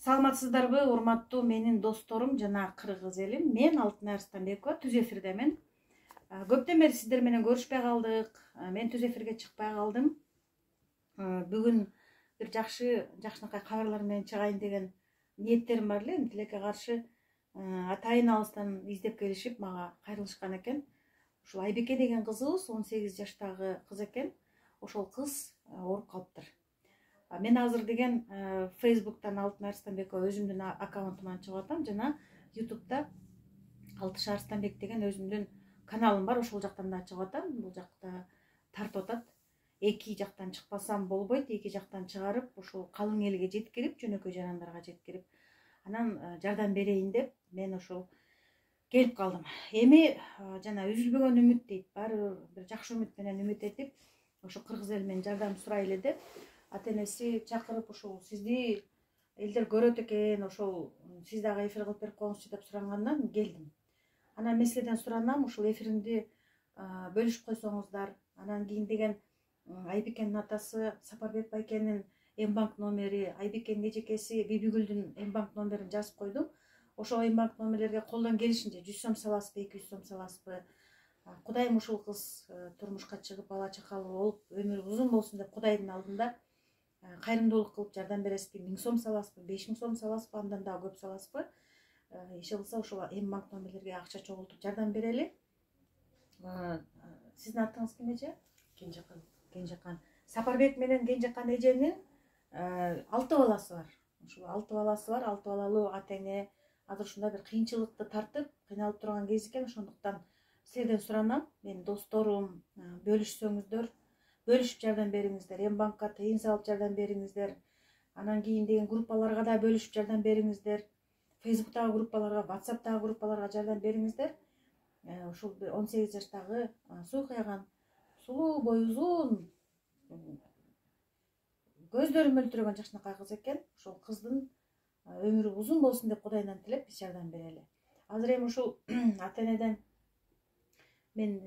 Саламатсыздарбы, урматтуу менин досторум жана кыргыз элим. Мен Алтынай Арстанбекова, түз эфирдемин. Көптөн бери сиздер менен көрүшпөй калдык. Мен түз эфирге чыкпай калдым. Бүгүн бир жакшынакай кабарлар менен чыгайын деген ниеттерим бар эле. Тилекке каршы атайын алыстан издеп келишип мага кайрылышкан экен. Ушул Айбике деген кызыбыз 18 жаштагы кыз экен. Ошол кыз ооруп калыптыр. Мен азыр деген Facebook'тан Алтынай Арстанбекова өзүмдүн аккаунтуман чыгып атам жана YouTube'да Алтыш Арстанбек деген өзүмдүн каналым бар, ошол жактан да чыгып атам. Бул жакта тартып атат. Эки жактан чыкпасам болбойт, эки жактан чыгарып, ушул калың элге жеткирип, жөнөкөй жарандарга жеткирип, анан жардам берейин деп мен ошол келип калдым. Эми жана үзүлбөгөн үмүт дейт, баары бир жакшы үмүт менен үмүт этип, ошо кыргыз эл менен жардам сурайлы деп ата-энеси чакырып, ошол сизди элдер көрөт экен, ошол сиз дагы эфир кылып берип коюңузчу деп сурангандан келдим. Анан меселеден суранам, ушул эфиримди бөлүшүп койсоңуздар. Анан кийин деген Айбикенин атасы Сапарбек байкенин М-банк номери, Айбикенин эжекеси Бибигүлдүн М-банк номерин жазып койдум. Ошол М-банк номерлерге колдон келишинче 100 сом саласызбы, 200 сом саласызбы? Кудайым ушул кыз турмушка чыгып, бала чакалуу болуп, өмүрү узун болсун деп Кудайдын алдында кайрымдуулук кылып жардам бересизби, 1000 сом саласызбы, 5000 сом саласызбы, андан дагы көп саласызбы? Иши кылса ошол М-банк номерлерге акча чогултуп жардам берели. Сиздин атыңыз ким эже? Кенжекан. Кенжекан. Сапарбек менен Кенжекан эженин 6 баласы бар. Ушул 6 баласы бар, 6 балалуу ата-эне азыр ушундай бир кыйынчылыкты тартып, кыйналып турган кез экен. Ошондуктан силерден суранам, менин досторум, бөлүшсөңүздөр, бөлүшүп жардам бериңиздер. М-банкка тыйын салып жардам бериңиздер. Анан кийин деген группаларга да бөлүшүп жардам бериңиздер. Facebook'тагы группаларга, WhatsApp'тагы группаларга жардам бериңиздер. Ушул 18 жаштагы суу кыяган, сулуу бою узун, көздөрү мөлтүрөгөн жакшынакай кыз экен. Ошол кыздын өмүрү узун болсун деп Кудайдан тилеп биз жардам берели. Азыр эми ушул ата-энеден мен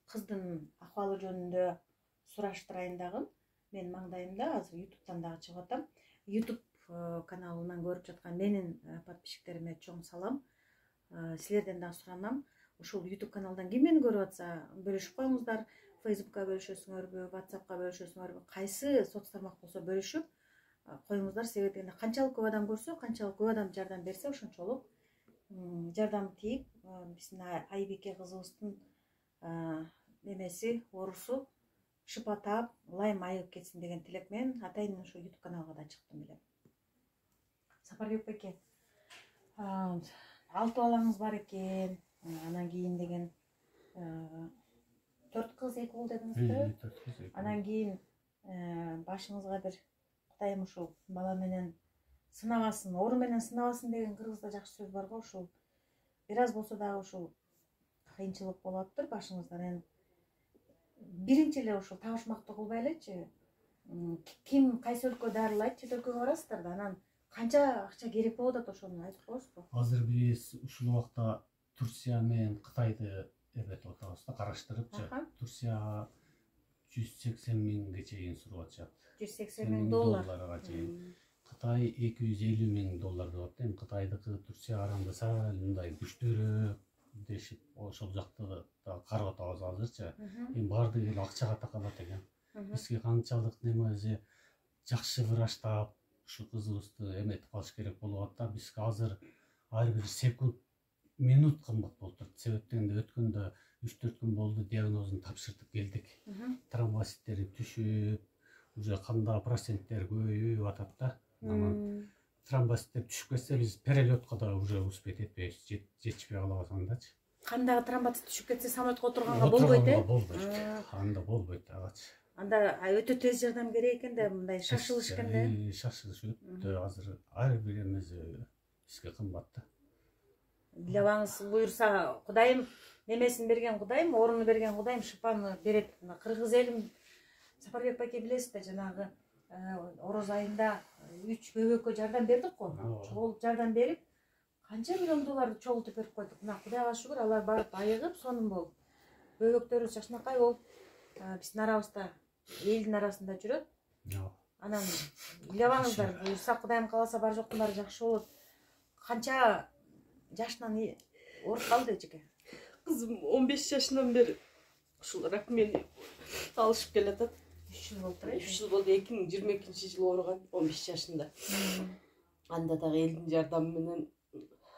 кыздын акыбалы жөнүндө сураштырайын дагы. Мен маңдайымда азыр YouTube'тан дагы чыгып атам. YouTube каналынан көрүп жаткан менин подписчиктериме чоң салам. Силерден дагы суранам. Ушул YouTube каналдан ким мени көрүп атса, бөлүшүп коюңуздар. Facebook'ка бөлүшөсүңөрбү, WhatsApp'ка бөлүшөсүңөрбү, кайсы соц тармак болсо бөлүшүп коюңуздар. Себеби дегенде канчалык көп адам көрсө, канчалык көп адам жардам берсе, ошончолук жардам тийип, биздин Айбике кызыбыздын немеси, оорусу шыпа таап, ылайым айыгып кетсин деген тилек менен атайын ошо YouTube каналга да чыктым эле. Сапарбек байке, 6 балаңыз бар экен. Анан кийин деген 4 кыз 2 уул дедиңизби? 4 кыз 2. Анан кийин башыңызга бир Кудайым ушул бала менен сынабасын, оору менен сынабасын деген кыргызда жакшы сөз бар го. Ушул бир аз болсо дагы ушул кыйынчылык болуптур башыңыздан. Биринчи эле ушул табышмактуу кылбай элечи. Ким кайсы өлкө дарылайт, чет өлкөгө барасыздар да, анан канча акча керек болуп атат, ошону айтып коесузбу? Азыр биз ушул убакта Турция менен Кытайды эбетип атабыз да, караштырыпчы. Турция 180 миңге чейин сурап атышат. 180 миң долларга чейин. Кытай 250 миң доллар деп атат. Эми Кытайдыкы Турцияга караганда мындай күчтүүрөөк дешип, ошол жакты да карап атабыз азырчы. Эми баардыгы эле акчага такалат экен. Бизге канчалык немеси жакшы врачтап ушу кызыбызды эметип калыш керек болуп атат. Бизге азыр ар бир секунд, минут кымбат болуп турат. Себеби дегенде өткөндө 3-4 күн болду, диагнозун тапшыртып келдик. Тромбоциттери түшүп, уже канда проценттери көбөйүп атат да. Анан тромбоциттер түшүп кетсе, биз перелетка да уже успеть этпейбиз, жетишпей калабыз андачы. Кандагы тромбоцит түшүп кетсе, самолетко отурганга болбойт, болбойт. Анда болбойт агачы. Анда өтө тез жардам керек экен да, мындай шашылыш экен да. Шашылыш өтө азыр ар бир эмеси бизге кымбат да. Илебаңыз буюрса, Кудайым немесин берген Кудайым, орунду берген Кудайым шыпаны берет. Кыргыз элим Сапарбек байке билесиз да, жанагы ороз айында 3 бөбөккө жардам бердик го. Чогулуп жардам берип, канча миллион долларды чогултуп берип койдук. Мына Кудайга шүгүр, алар барып айыгып, сонун болуп, бөбөктөрүбүз жакшынакай болуп, биздин арабызда элдин арасында жүрөт. Анан ыйлабаңыздар, буюрса Кудайым кааласа бар жоктун баары жакшы болот. Канча жашынан ооруп калды эжеке? Кызым 15 жашынан бери ушул рак мени алышып келатат. 3 жыл болду. 3 жыл болду. 2022-жылы ооруган 15 жашында. Анда дагы элдин жардамы менен,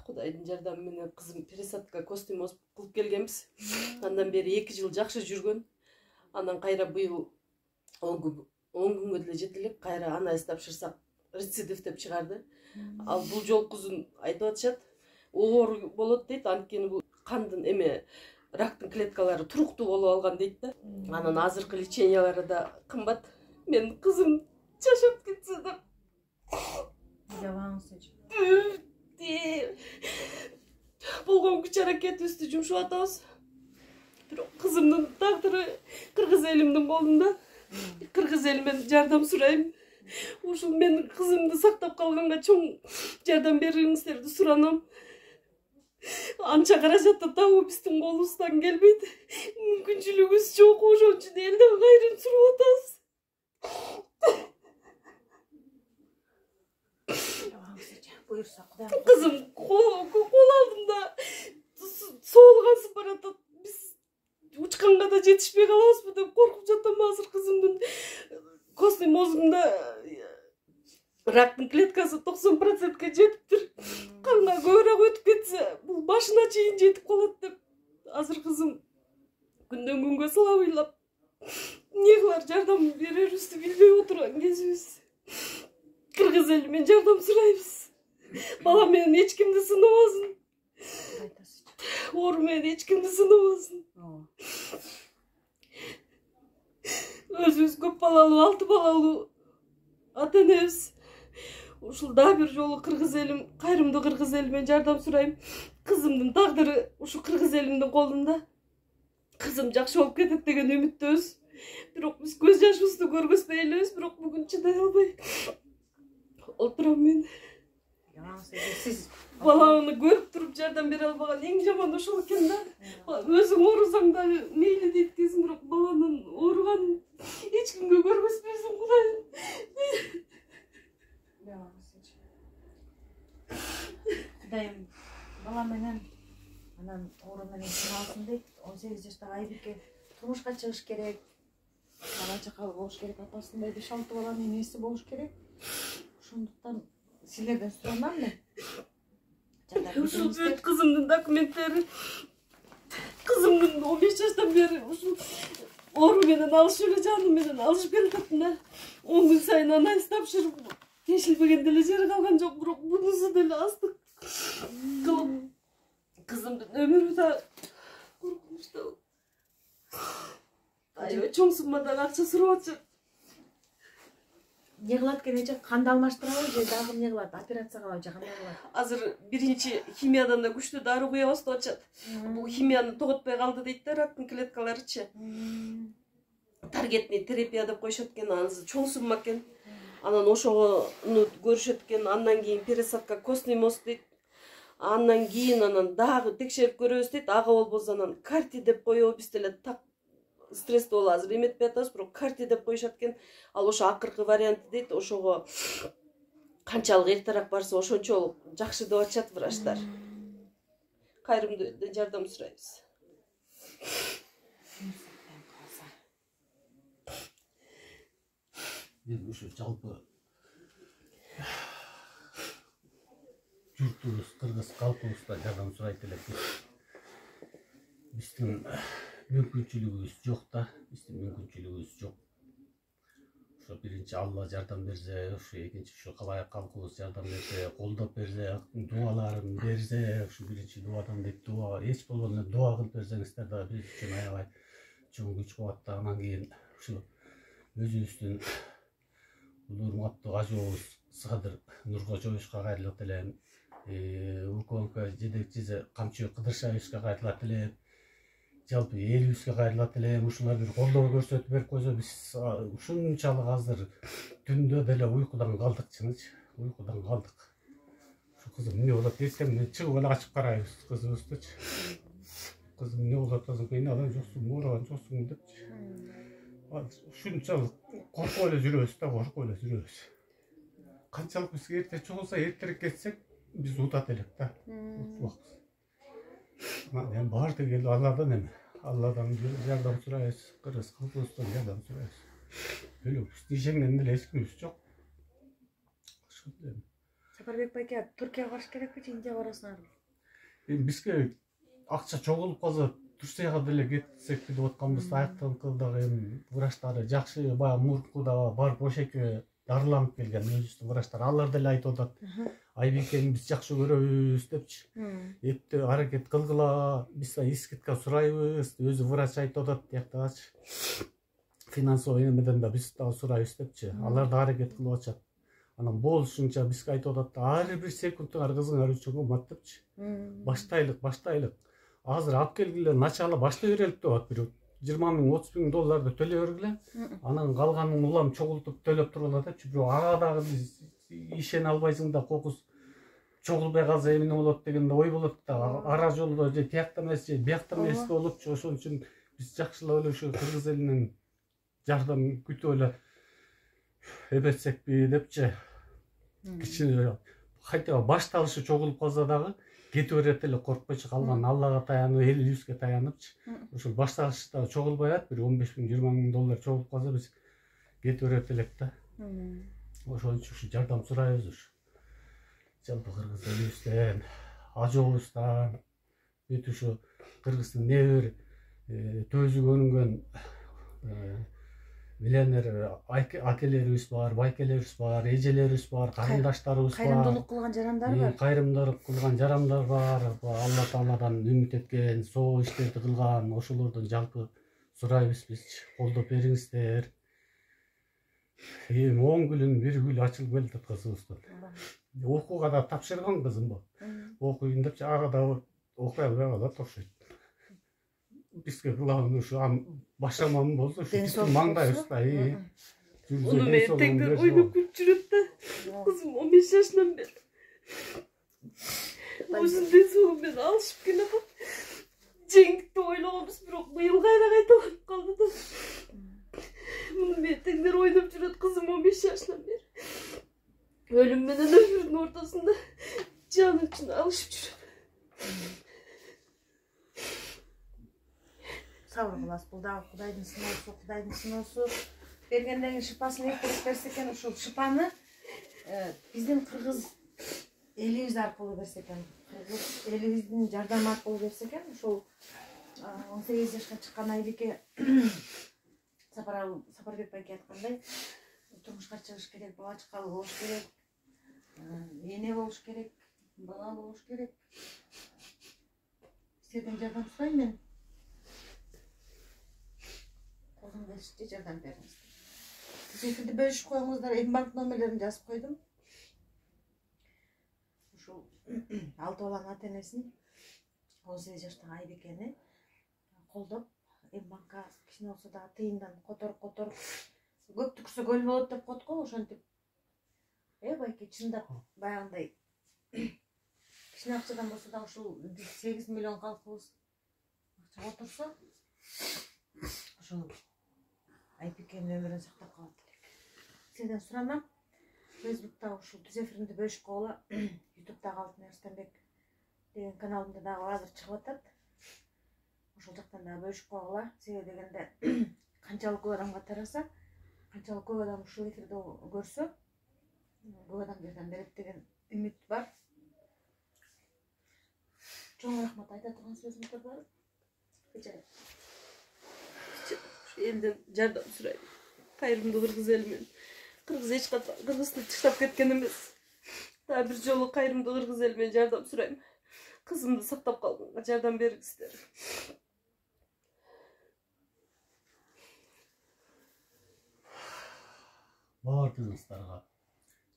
Кудайдын жардамы менен кызым пересадка костный мозг кылып келгенбиз. Андан бери 2 жыл жакшы жүргөн. Анан кайра быйыл 10 күнгө деле жете элек, кайра анализ тапшырсак рецидив деп чыгарды. Ал бул жолкузун айтып атышат, оор болот дейт, анткени бул кандын рактын клеткалары туруктуу болуп алган дейт да. Анан азыркы лечениялары да кымбат. Мен кызым жашап кетсе деп. Ыйлабаңыз эже. Болгон күч аракетибизди жумшап атабыз. Бирок кызымдын тагдыры кыргыз элимдин колунда. Кыргыз элимен жардам сурайм. Ушул мен кызымды сактап калганга чоң жардам бериңиздерди суранам. Анча каражатты табуу биздин колубуздан келбейт. Мүмкүнчүлүгүбүз жок, ошон үчүн элден кайрым сурап атабыз. Буюрса Кудайым. Кызым кол алдында соолугансып баратат. Биз учканга да жетишпей калабызбы деп коркуп жатам. Азыр кызымдын костный мозгунда рактын клеткасы 90%ге жетиптир. Канга көбүрөөк өтүп кетсе, бул башына чейин жетип калат деп. Азыр кызым күндөн күнгө сылабыйлап эмне кылар, жардам берерибизди билбей отурган кезибиз. Кыргыз эли менен жардам сурайбыз. Бала менен эч кимди сынабасын. Оору менен эч кимди сынабасын. Өзүбүз көп балалуу, 6 балалуу ата-энебиз. Ушул дагы бир жолу кыргыз элим, кайрымдуу кыргыз эли менен жардам сурайм. Кызымдын тагдыры ушу кыргыз элимдин колунда. Кызым жакшы болуп кетет деген үмүттөбүз. Бирок биз көз жашыбызды көргөзбөй элебиз, бирок бүгүн чыдай албай отурам мен. Сиз Баланы көрүп туруп жардам бере албаган эң жаман ошол экен да. Өзүң оорусаң да мейли дейт экенсиң, бирок баланын ооруганын эч кимге көргөзбөйсүң, Кудайым. Кудайым бала менен анан оору менен сыналсын дейт. 18 жаштагы Айбике турмушка чыгыш керек. Бала чакалы болуш керек, апасындай 5-6 баланын энеси болуш керек. Ошондуктан силерден суранам мен. Ушул бүт кызымдын документтери, кызымдын 15 жаштан бери ушул оору менен алышып эле жаным менен алышып келатат да. 10 күн сайын анализ тапшырып тешилбеген деле жери калган жок, бирок бунусу деле астык кылып кызымдын өмүрү да коркунучтуу. Аябай чоң суммадагы акча сурап атышат. Не кылат экен эже? Канды алмаштырабы же дагы эмне кылат? Операция кылабы же кандай кылат? Азыр биринчи химиядан да күчтүү дары куябыз деп атышат. Бул химияны тоготпой калды дейт да, рактын клеткаларычы. Таргетный терапия деп коюшат экен, анысы чоң сумма экен. Анан ошону көрүшөт экен, андан кийин пересадка костный мозг дейт. Андан кийин анан дагы текшерип көрөбүз дейт. Ага болбосо анан карти деп коебуз, биз деле так стресс болуп азыр эметпей атабыз, бирок карти деп коюшат экен. Ал ошо акыркы варианты дейт. Ошого канчалык эртерээк барса ошончолук жакшы деп атышат врачтар. Кайрымдуу жардам сурайбыз. Мен ушу жалпы журтубуз, кыргыз калкыбызда жардам сурайт элекпиз. Биздин мүмкүнчүлүгүбүз жок да, биздин мүмкүнчүлүгүбүз жок. Ошо биринчи Алла жардам берсе, ошо экинчи ушу калкыбыз жардам берсе, колдоп берсе, дуаларын берсе, ушу биринчи дубадан дейт, дуа эч болгондо дуа кылып берсеңиздер да биз үчүн аябай чоң күч кубат да. Анан кийин ушу өзүбүздүн урматтуу ажообуз Садыр Нуркожоевичке кайрылып элем, укмк жетекчиси Камчы Кыдыршаевичке кайрылып элем, жалпы элибизге кайрылып элем. Ушулар бир колдоо көрсөтүп берип койсо, биз ушунчалык азыр түндө деле уйкудан калдык, чынычы уйкудан калдык. Ушу кызым эмне болот, эртең менен чыгып эле ачып карайбыз кызыбыздычы. Кызым эмне болуп атасың, кыйналган жоксуңбу, ооруган жоксуңбу депчи. Ушунчалык коркуп эле жүрөбүз да, коркуп эле жүрөбүз. Канчалык биз эрте чогулса, эртерээк кетсек, биз утат элек да. Утпакпыз. Эми баардыгы эле Алладан эми. Алладан жардам сурайбыз, кыргыз калкыбыздан жардам сурайбыз. Бөлөкбүз. Дишеңден эле эчкибиз жок. Сапарбек байке, Түркияга барыш керекпи, Индияга барасыңарбы? Эми бизге акча чогулуп калса, Турцияга деле кетсек деп атканбыз, аяктан кылдык. Эми врачтары жакшы, баягы мурункуда барып ошеке дарыланып келген өзүбүздүн врачтар. Алар деле айтып атат. Айбекени биз жакшы көрөбүз депчи. Эпте аракет кылгыла, биз искитке сурайбыз, өзү врач айтып атат тияктагачы. Финансовый эмеден да биз дагы сурайбыз депчи. Алар да аракет кылып атышат. Анан болушунча бизге айтып атат, ар бир секундуңар кызыңар үчүн кымбат депчи. Баштайлык. Азыр алып келгиле, начало баштай берелик деп атат. 20 миң, 30 миң долларды төлөй бергиле. Анан калганын улам чогултуп төлөп тургула депчи. Бирок ага дагы биз ишене албайсың да, кокус чогулбай калса эмне болот деген ой болот да. Ара жолдо же тиякта эмес, же биякта эмес болупчу. Ошон үчүн биз жакшылап эле ушу кыргыз элинен жардам күтүп эле эбетсекпи депчи. Кичине хотя башталышы чогулуп калса дагы кете берет эле, коркпойчу калган Аллага таянып, элибизге таяныпчы. Ошол башталышта чогулбай ат, бир 15 миң, 20 миң доллар чогулуп калса биз кете берет элек да. Ошон үчүн ушу жардам сурайбыз ушу. Жалпы кыргыз элибизден, ажообуздан, бүт ушу кыргыздын небир төзүгө өнүгөн миллионер акелерибиз бар, байкелерибиз бар, эжелерибиз бар, карындаштарыбыз бар. Кайрымдуулук кылган жарандар бар. Кайрымдуулук кылган жарандар бар. Алла Тааладан үмүт эткен, соо иштерди кылган, ошолордон жалпы сурайбыз биз. Колдоп бериңиздер. Эми 10 күнүн бир гүл ачылып келди кызыбыздын. Окууга да тапшырган кызым бар. Окуйын депчи, ага да окуй албай калат окшойт. Бизге кылаган ушу башаман болсо, ушу маңдайыбызда. Уну мен теңден ойноп күлүп жүрөт да. Кызым 15 жашынан бери. Өзүнүн ден соолугу менен алышып келатат. Жеңдик деп ойлогонбуз, бирок быйыл кайра кайталанып калды да. Муну мен теңдер ойноп жүрөт, кызым 15 жашынан бери. Өлүм менен өмүрдүн ортосунда жаны үчүн алышып жүрөт. Сабыр кыласыз, бул дагы Кудайдын сыноосу. Бергенден кийин шыпасын эртерээк берсе экен, ушул шыпаны биздин кыргыз элибиз аркылуу берсе экен. Кыргыз элибиздин жардамы аркылуу берсе экен, ушул 18 жашка чыккан Айбеке Сапарбек байке айткандай, турмушка чыгыш керек, бала чакалуу болуш керек, эне болуш керек, бала болуш керек. Сиздерден жардам сурайм мен. Колдон келишинче жардам бериңиз. Эфирди бөлүшүп коюңуздар, банк номерлерин жазып койдум. Ушул 6 баланын ата-энесин 18 жаштагы Айбекени колдоп, банкка кичине болсо да тыйындан которуп көп түкүрсө көл болот деп коет го, ошентип. Байке чындап баягындай кичине акчадан болсо да ушул 8 миллион калкыбыз акча отурса, ошол Айбекенин өмүрүн сактап калат элек. Сизден сурамам. Фейсбукта ушул түз эфиримди бөлүшүп койгула. Ютубтагы Алтын Арстанбек деген каналымда дагы азыр чыгып атат. Ошол жактан дагы бөлүшүп койгула. Себеби дегенде канчалык көп адамга тараса, канчалык көп адам ушул эфирди көрсө, көп адам жардам берет деген үмүт бар. Чоң рахмат, айта турган сөзүңүздөр бар. Элден жардам сурайм. Кайрымдуу кыргыз эли менен. Кыргыз эч качан Кыргызды таштап кеткен эмес. Дагы бир жолу кайрымдуу кыргыз эли менен жардам сурайм. Кызымды сактап калганга жардам бериңиздер. Баардыгыңыздарга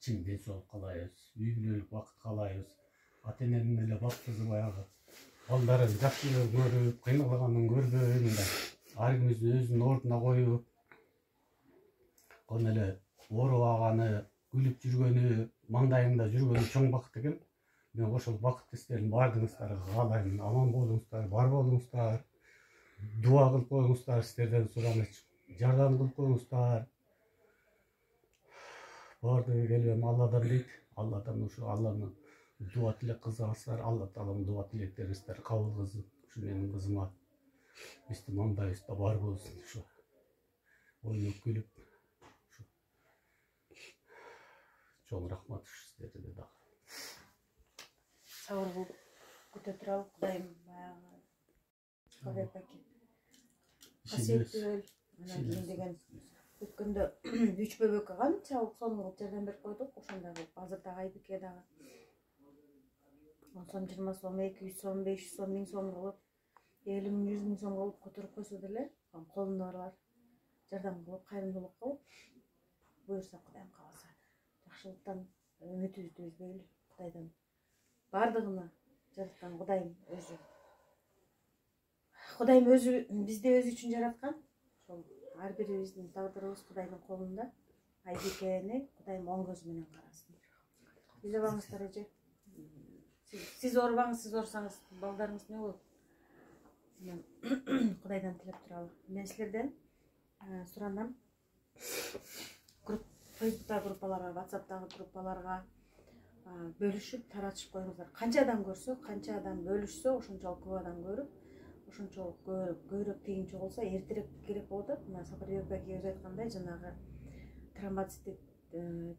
чын ден соолук каалайбыз, үй бүлөлүк убакыт каалайбыз. Ата-эненин эле бактысы баягы балдарын жакшы көрүп, кыйналганын көрбөйүн. Ар кимибиздин өзүнүн ордуна коюп, кону эле оорубаганы, күлүп жүргөнү, маңдайыңда жүргөнү чоң бакыт экен. Мен ошол бакыт истерин баардыгыңыздарга каалайм. Аман болуңуздар, бар болуңуздар. Дуа кылып коюңуздар, сиздерден сурам, жардам кылып коюңуздар. баардыгы келип эми Алладан дейт. Алладан ушу Алланын дуа тилек кылсаңыздар, Алла Тааланын дуа тилектериңиздер кабыл кылсын. Ушу менин кызыма биздин маңдайыбызда бар болсун. Ушу ойноп күлүп ушу чоң рахмат сиздерге дагы. Сабыр кылып күтө туралы Кудайым баягы Кабек аке. Касиеттүү өл. Анан кийин деген өткөндө 3 бөбөккө канчалык сом кылып жардам берип койдук. Ошондой кылып азыр дагы Айбике дагы 10 сом, 20 сом, 200 сом, 500 сом, 1000 сом кылып, 50 миң, 100 миң сом кылып көтөрүп койсо деле, колунда барлар жардам кылып, кайрымдуулук кылып, буюрса Кудайым кааласа, жакшылыктан үмүтүбүздү үзбөйлү. Кудайдан бардыгына жараткан Кудайым өзү. Кудайым өзү бизди өзү үчүн жараткан. Ошол ар бирибиздин тагдырыбыз Кудайдын колунда. Айбикени Кудайым оң көзү менен карасын. Билебаңыздар эже. Сиз оорубаңыз, сиз оорусаңыз балдарыңыз эмне болот? Кудайдан тилеп туралы. Мен силерден сурандым. Фейсбуктагы группаларга, WhatsApp'тагы группаларга бөлүшүп, таратышып коюңуздар. Канча адам көрсө, канча адам бөлүшсө, ошончолук көп адам көрүп, ошончолук көбүрөөк тегинче болсо, эртерээк керек болуп атат. Мына Сапарбек аке өзү айткандай, жанагы тромбоцит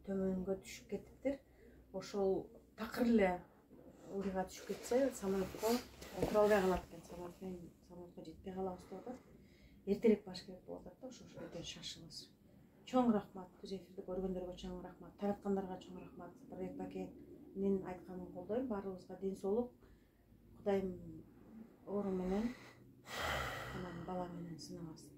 төмөнгө түшүп кетиптир. Ошол такыр эле ылдыйга түшүп кетсе, самолетко отура албай калат экен. Самолетко жетпей калабыз деп атат. Эртерээк баш керек болуп атат да, ошол жерден шашылыңыз. Чоң рахмат, түз эфирди көргөндөргө чоң рахмат, тараткандарга чоң рахмат. Сапарбек акенин айтканын колдойм, баарыбызга ден соолук. Кудайым оору менен, анан бала менен сынабасын.